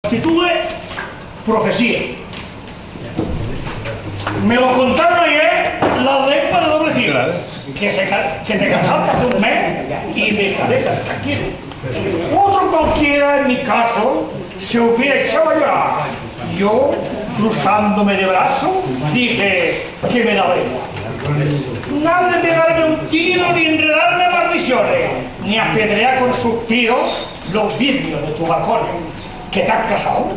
Constituye profecía. Me lo contaron ayer la lengua de doble giro. Que te casaste hace un mes y me quedé tranquilo. Otro cualquiera, en mi caso, se hubiera echado a llorar. Yo, cruzándome de brazos, dije que me da lengua. Nada de pegarme un tiro ni enredarme maldiciones, ni apedrear con suspiros los vidrios de tu balcón. ¿Que te has casado?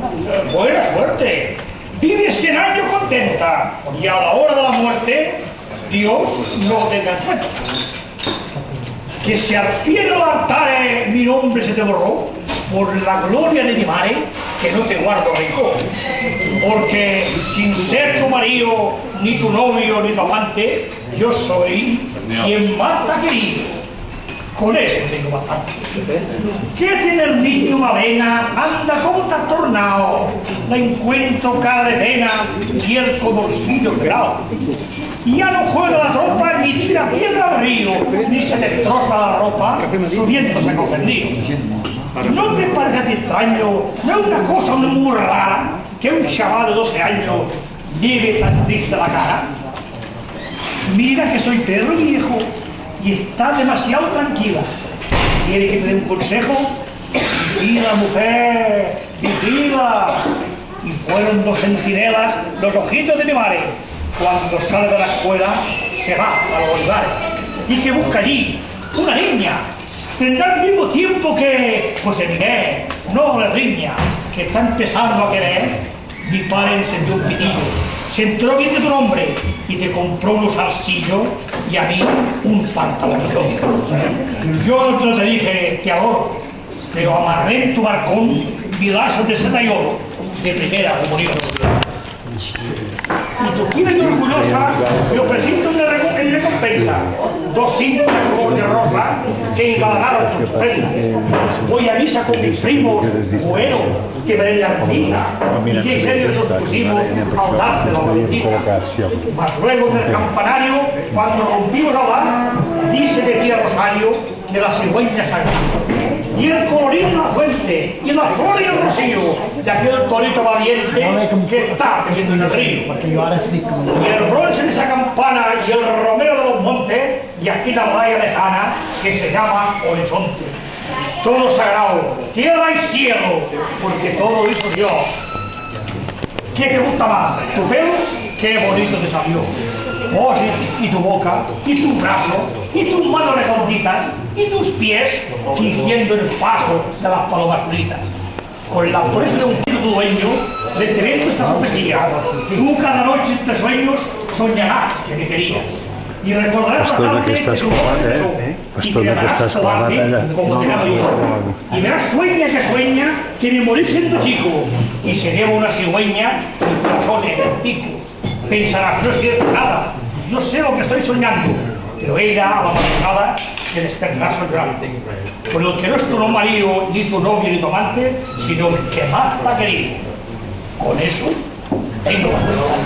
Buena suerte. Vives 100 años contenta y a la hora de la muerte Dios no tenga en cuenta. Que si al pie del altar mi nombre se te borró, por la gloria de mi madre, que no te guardo rencor. Porque sin ser tu marido, ni tu novio, ni tu amante, yo soy quien más te ha querido. Con eso tengo bastante. ¿Qué tiene el niño Malena? Anda como trastornado. La encuentro cara de pena y él como bolsillo quebrado. Ya no juega la ropa ni tira piedra al río, ni se le destroza la ropa subiéndose con el niño. ¿No te parece a ti extraño? ¿No es una cosa muy rara que un chaval de 12 años lleve tan triste la cara? Mira que soy perro viejo y está demasiado tranquila. ¿Quiere que te dé un consejo? Vigila, mujer, vigila. Y fueron 2 centinelas los ojitos de mi madre. Cuando sale de la escuela, se va a los olivares. ¿Y que busca allí? Una niña. Tendrá el mismo tiempo que, pues el Inés, no la riña, que está empezando a querer. Mi padre encendió un pitillo. Se enteró bien de tu nombre y te compró unos arcillos y a mí un pantalón. Yo no te dije te adoro, pero amarré en tu balcón vidazos de seda y oro de primera comunión. Y tu fina y orgullosa me ofreciste en recompensa 2 cintas de color de rosa que engalanaron tus prendas. Voy a misa con mis primos, bueno, que me den la comida, y que en serio nos pusimos a hablar de la valentina. Mas luego en el campanario, cuando rompimos a hablar, dice que tía Rosario de las cigüeñas sagradas. Y el colorín en la fuente, y la flor y el rocío, de aquel torito valiente que está metiendo en el río. Y el bronce de esa campana y el romero de los montes, y aquí la playa lejana que se llama Horizonte. Todo sagrado, tierra y cielo, porque todo lo hizo Dios. ¿Qué te gusta más? ¿Tu pelo? Qué bonito te salió. Vos y tu boca, y tus brazos, y tus manos redonditas, y tus pies, siguiendo el paso de las palomas fritas. Con la pureza de un espíritu dueño, le tenemos esta profecía. Tú cada noche entre sueños soñarás que me querías. Y recordarás la tarde que su voz y te verás salvaje como te amo yo. Y verás sueña que me morí siendo chico. Y seremos una cigüeña con corazones en el pico. Pensarás, no es cierto nada, yo sé lo que estoy soñando, pero ella a la madrugada se despertará soñante. Por lo que no es tu marido, ni tu novio, ni tu amante, sino el que más te ha querido. Con eso, tengo la verdad.